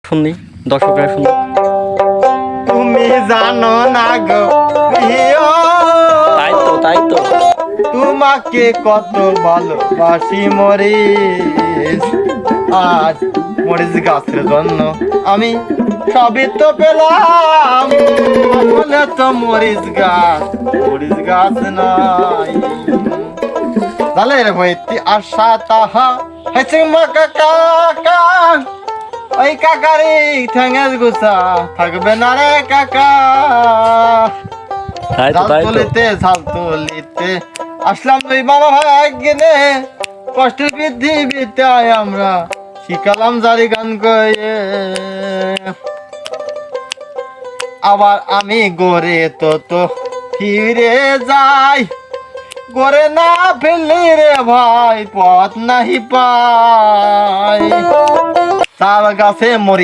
শুনি দর্শকরা শুনি। তুমি জানো না গো প্রিয়, তাই তো তোমাকে কত ভালোবাসি মরিস। আজ মরিস গাছের জন্য আমি সবই তো পেলাম, আসলে তো মরিস গাছ নাই। তাহলে রে হইতে আশা তাহা হয়েছে মা কাকা, ওই কাকারি ঠ্যাঙের গুছা থাকবে না রে কাকা। ঝাল তুলিতে আসলাম তুই বাবা ভাই গেনে, কষ্টের পৃথিবীতে আমরা শিখালাম জারি গান কয়ে। আবার আমি গড়ে তো ফিরে যাই, গড়ে না ফেললি রে ভাই পথ নাহি পাই। তাল গাছে মরি